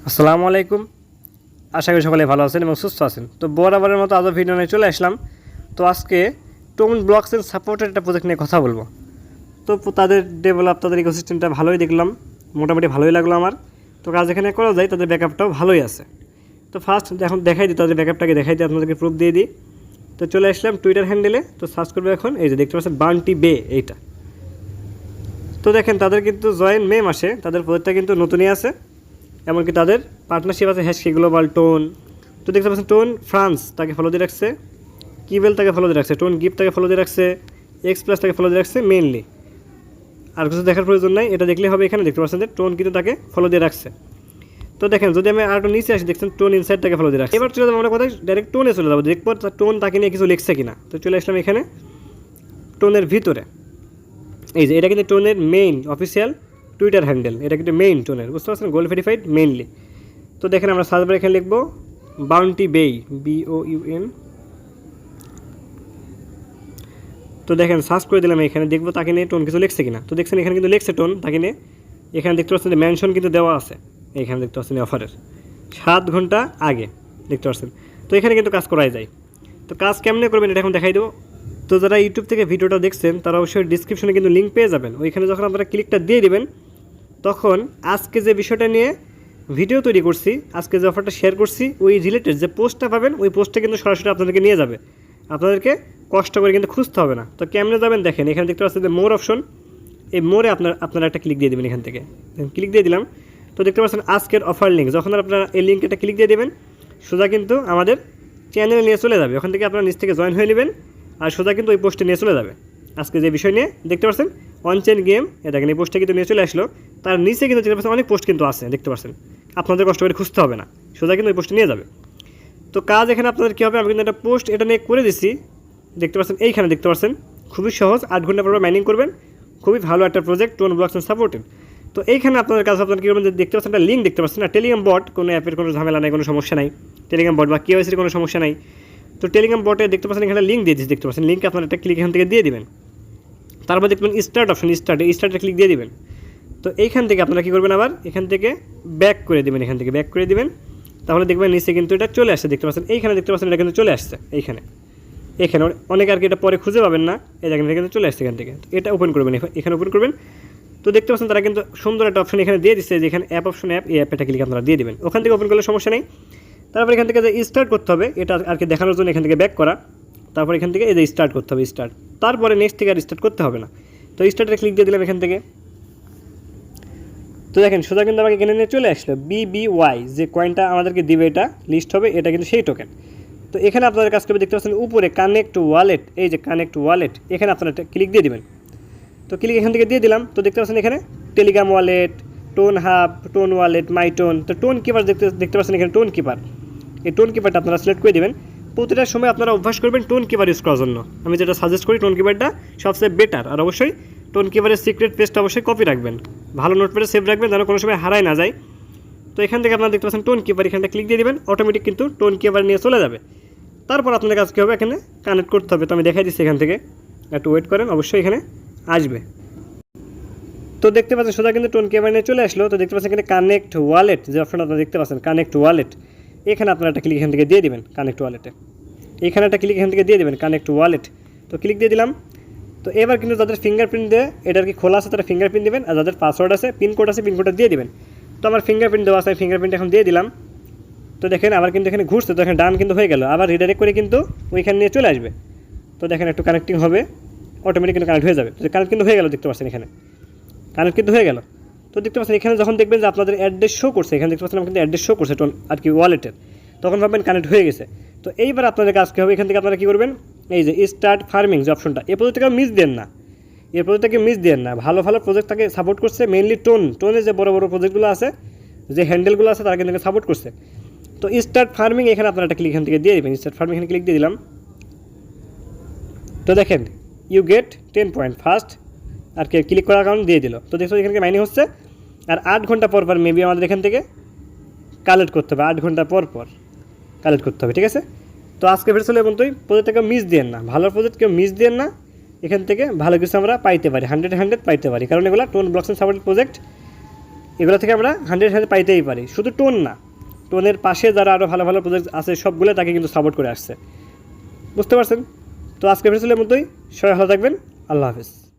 আসসালামু আলাইকুম। আশা করি সকলে ভালো আছেন এবং সুস্থ আছেন। তো বরাবরের মতো আজও ভিডিও নিয়ে চলে আসলাম। তো আজকে টোন ব্লকস এন্ড সাপোর্টের একটা প্রজেক্ট নিয়ে কথা বলবো। তো তাদের ডেভেলপ, তাদের ইকোসিস্টেমটা ভালোই দেখলাম, মোটামুটি ভালোই লাগলো আমার। তো কাজ এখানে করা যায়, তাদের ব্যাকআপটাও ভালোই আছে। তো ফার্স্ট এখন দেখাই দিই, তাদের ব্যাকআপটাকে দেখাই দিই, আপনাদেরকে প্রুফ দিয়ে দিই। তো চলে আসলাম টুইটার হ্যান্ডেলে। তো সার্চ করবো এখন, এই যে দেখতে পাচ্ছেন বান্টি বে, এইটা। তো দেখেন তাদের কিন্তু জয়েন মে মাসে, তাদের প্রজেক্টটা কিন্তু নতুনই আছে। এমনকি তাদের পার্টনারশিপ আছে হ্যাশকি গ্লোবাল, টোন। তো দেখতে পাচ্ছেন টোন ফ্রান্স তাকে ফলো দিয়ে রাখছে, কিবেল তাকে ফলো দিয়ে রাখছে, টোন গিফট তাকে ফলো দিয়ে রাখছে, এক্স প্লাস তাকে ফলো দিয়ে রাখছে মেইনলি। আর কিছু দেখার প্রয়োজন নাই, এটা দেখলে হবে। এখানে দেখতে পাচ্ছেন যে টোন কিন্তু তাকে ফলো দিয়ে রাখছে। তো দেখেন যদি আমি আর একটু নিচে আসি, দেখছেন টোন ইনসাইড তাকে ফলো দিয়ে রাখছে। এবার চলে যাবো আমরা কোথায়, ডাইরেক্ট টোনে চলে যাবো, দেখবো টোন তাকে নিয়ে কিছু লিখছে কিনা। তো চলে আসলাম এখানে টোনের ভিতরে। এই যে এটা কিন্তু টোনের মেইন অফিসিয়াল টুইটার হ্যান্ডেল, এটা কিন্তু মেইন টোনের, বুঝতে পারছেন, গোল্ড ভেরিফাইড মেইনলি। তো দেখেন আমরা সার্চ বারে এখানে লিখবো বাউন্টি বেই, BOUN। তো দেখেন সার্চ করে দিলাম, এখানে দেখবো তাকে নিয়ে টোন কিছু লিখছে কিনা। তো দেখছেন এখানে কিন্তু লিখছে টোন তাকে নিয়ে। এখানে দেখতে পাচ্ছেন যে মেনশন কিন্তু দেওয়া আছে, এখানে দেখতে পাচ্ছেন অফারের 7 ঘন্টা আগে, দেখতে পাচ্ছেন। তো এখানে কিন্তু কাজ করাই যায়। তো কাজ কেমনে করবেন এটা এখন দেখাই দেবো। তো যারা ইউটিউব থেকে ভিডিওটা দেখছেন তারা অবশ্যই ডিসক্রিপশনে কিন্তু লিঙ্ক পেয়ে যাবেন। ওইখানে যখন আপনারা ক্লিকটা দিয়ে দেবেন, তখন আজকে যে বিষয়টা নিয়ে ভিডিও তৈরি করছি, আজকে যে অফারটা শেয়ার করছি, ওই রিলেটেড যে পোস্টটা পাবেন, ওই পোস্টটা কিন্তু সরাসরি আপনাদেরকে নিয়ে যাবে। আপনাদেরকে কষ্ট করে কিন্তু খুঁজতে হবে না। তো কেমনে যাবেন দেখেন, এখানে দেখতে পাচ্ছেন যে মোর অপশন, এই মোরে আপনারা একটা ক্লিক দিয়ে দেবেন। এখান থেকে ক্লিক দিয়ে দিলাম। তো দেখতে পাচ্ছেন আজকের অফার লিঙ্ক, যখন আপনারা এই লিঙ্কে একটা ক্লিক দিয়ে দেবেন, সোজা কিন্তু আমাদের চ্যানেলে নিয়ে চলে যাবে। ওখান থেকে আপনারা নিচ থেকে জয়েন হয়ে নেবেন, আর সোজা কিন্তু ওই পোস্টে নিয়ে চলে যাবে। আজকে যে বিষয় নিয়ে দেখতে পাচ্ছেন অনচেন গেম, এটা দেখেন এই পোস্টটা কিন্তু নিয়ে চলে আসলো। তার নিচে কিন্তু দেখতে পাচ্ছেন অনেক পোস্ট কিন্তু আছে, দেখতে পাচ্ছেন। আপনাদের কষ্ট করে খুঁজতে হবে না, সোজা কিন্তু ওই পোস্টে নিয়ে যাবে। তো কাজ এখানে আপনাদের কী হবে, আমি কিন্তু একটা পোস্ট এটা নিয়ে করে দিচ্ছি, দেখতে পাচ্ছেন এইখানে দেখতে পাচ্ছেন। খুবই সহজ, 8 ঘন্টা পর মাইনিং করবেন। খুবই ভালো একটা project, tone blocks and supported. তো এইখানে আপনাদের কাজ আপনারা কী করবেন, দেখতে পাচ্ছেন একটা লিঙ্ক দেখতে পাচ্ছেন না, টেলিগ্রাম বট, কোনো অ্যাপের কোনো ঝামেলা নাই, কোনো সমস্যা নাই। টেলিগ্রাম বট বা KYC কোনো সমস্যা নাই। তো টেলিগ্রাম বটে দেখতে পাচ্ছেন এখানে লিঙ্ক দিয়ে দিচ্ছি, দেখতে পাচ্ছেন লিঙ্ক আপনারা একটা ক্লিক এখান থেকে দিয়ে দিবেন। তারপর দেখবেন স্টার্ট অপশন, স্টার্টে ক্লিক দিয়ে দিবেন। তো এইখান থেকে আপনারা কী করবেন, আবার এখান থেকে ব্যাক করে দেবেন, এখান থেকে ব্যাক করে দেবেন। তাহলে দেখবেন নিচে কিন্তু এটা চলে আসছে, দেখতে পাচ্ছেন এইখানে দেখতে পাচ্ছেন এটা কিন্তু চলে আসছে। এখানে অনেকে আর কি এটা পরে খুঁজে পাবেন না, এই জায়গায় কিন্তু চলে আসছে। এখান থেকে এটা ওপেন করবেন, এখানে ওপেন করবেন। তো দেখতে পাচ্ছেন তারা কিন্তু সুন্দর একটা অপশন এখানে দিয়ে দিচ্ছে, যেখানে অ্যাপ অপশন, এই অ্যাপটা ক্লিক আপনারা দিয়ে দেবেন। ওখান থেকে ওপেন করলে সমস্যা নেই। তারপর এখান থেকে যে স্টার্ট করতে হবে, এটা আর কি দেখানোর জন্য এখান থেকে ব্যাক করা। তারপর এখান থেকে এই যে স্টার্ট করতে হবে, স্টার্ট। তারপরে নেক্সট থেকে আর স্টার্ট করতে হবে না। তো স্টার্টে ক্লিক দিয়ে দিলাম এখান থেকে। তো দেখেন সোজা কিন্তু আমাকে এখানে নিয়ে চলে আসলো BBY, যে কয়েনটা আমাদেরকে দিবে, এটা লিস্ট হবে, এটা কিন্তু সেই টোকেন। তো এখানে আপনাদের কাজ করবে, দেখতে পাচ্ছেন উপরে কানেক্ট ওয়ালেট, এই যে কানেক্ট ওয়ালেট, এখানে আপনারা ক্লিক দিয়ে দেবেন। তো ক্লিক এখান থেকে দিয়ে দিলাম। তো দেখতে পাচ্ছেন এখানে Telegram wallet, Tonhub, TON wallet, my TON. তো টোন কিপার দেখতে পাচ্ছেন এখানে টোন কিপার, এই টোন কিপারটা আপনারা সিলেক্ট করে দেবেন। প্রতিটার সময় আপনারা অভ্যাস করবেন টোন কিপার ইউজ করার জন্য। আমি যেটা সাজেস্ট করি, টোন কিপারটা সবচেয়ে বেটার। আর অবশ্যই টোন কিপারের সিক্রেট পেজটা অবশ্যই কপি রাখবেন, ভালো নোটপ্যাডে সেভ রাখবেন, যেন কোনো সময় হারায় না যায়। তো এখান থেকে আপনারা দেখতে পাচ্ছেন টোন কিপার, এখানটা ক্লিক দিয়ে দেবেন, অটোমেটিক কিন্তু টোন কিপার নিয়ে চলে যাবে। তারপর আপনাদের কাজ কী হবে, এখানে কানেক্ট করতে হবে। তো আমি দেখাই দিচ্ছি এখান থেকে, একটু ওয়েট করেন, অবশ্যই এখানে আসবে। তো দেখতে পাচ্ছেন সোজা কিন্তু টোন কিপার নিয়ে চলে আসলো। তো দেখতে পাচ্ছেন এখানে কানেক্ট ওয়ালেট, যে অপশনটা আপনারা দেখতে পাচ্ছেন কানেক্ট ওয়ালেট, এখানে আপনারা একটা ক্লিক এখান থেকে দিয়ে দেবেন কানেক্ট ওয়ালেটে। এখানে একটা ক্লিক এখান থেকে দিয়ে দেবেন কানেক্ট ওয়ালেট। তো ক্লিক দিয়ে দিলাম। তো এবার কিন্তু যাদের ফিঙ্গারপ্রিন্ট দিয়ে এটার কি খোলা আছে, তারা ফিঙ্গারপ্রিন্ট দেবেন, আর যাদের পাসওয়ার্ড আছে, পিনকোড আছে, পিনকোডটা দিয়ে দেবেন। তো আমার ফিঙ্গারপ্রিন্ট দেওয়া আছে, ফিঙ্গারপ্রিন্ট এখন দিয়ে দিলাম। তো দেখেন আবার কিন্তু এখানে ঘুরছে, তো এখানে ডান কিন্তু হয়ে গেল, আবার রিডাইরেক্ট করে কিন্তু ওইখানে নিয়ে চলে আসবে। তো দেখেন একটু কানেক্টিং হবে, অটোমেটিক কিন্তু কানেক্ট হয়ে যাবে। তো কানেক্ট কিন্তু হয়ে গেল, দেখতে পাচ্ছেন এখানে কানেক্ট কিন্তু হয়ে গেল। তো দেখতে পাচ্ছেন এখানে যখন দেখবেন যে আপনাদের অ্যাড্রেস শো করছে, এখানে দেখতে পাচ্ছেন কিন্তু অ্যাড্রেস শো করছে টোন আর কি ওয়ালেটের, তখন ভাববেন কানেক্ট হয়ে গেছে। তো এইবার আপনাদের কাজ কী হবে, এখান থেকে আপনারা কী করবেন, এই যে স্টার্ট ফার্মিং যে অপশনটা, এই প্রজেক্টটাকে মিস দেন না, এই প্রজেক্টটাকে মিস দেন না। ভালো ভালো প্রজেক্টটাকে সাপোর্ট করছে, মেইনলি টোনের যে বড় বড় প্রজেক্টগুলো আছে, যে হ্যান্ডেলগুলো আছে, তারা কিন্তু সাপোর্ট করছে। তো স্টার্ট ফার্মিং এখানে আপনারা একটা ক্লিক এখান থেকে দিয়ে দেবেন, স্টার্ট ফার্মিং এখানে ক্লিক দিয়ে দিলাম। তো দেখেন ইউ গেট 10 পয়েন্ট ফার্স্ট আর কি ক্লিক করার কারণে দিয়ে দিল। তো দেখো এখানে মাইনিং হচ্ছে, আর 8 ঘন্টা পর পর মেবি আমাদের এখান থেকে কালেক্ট করতে হবে, 8 ঘন্টা পর পর কালেক্ট করতে হবে, ঠিক আছে। তো আজকে ভিডিও চলে এবং প্রজেক্টটাকে মিস দেন না, ভালো প্রজেক্ট কেউ মিস দেন না, এখান থেকে ভালো কিছু আমরা পাইতে পারি, 100 পাইতে পারি, কারণ এগুলো tone blocks and supported project. এগুলো থেকে আমরা 100 পাইতেই পারি। শুধু টোন না, টোনের পাশে যারা আরও ভালো ভালো প্রজেক্ট আছে সবগুলো তাকে কিন্তু সাপোর্ট করে আসছে। বুঝতে পারছেন? তো আজকে ভিডিওর মতোই সবাই ভালো থাকবেন। আল্লাহ হাফেজ।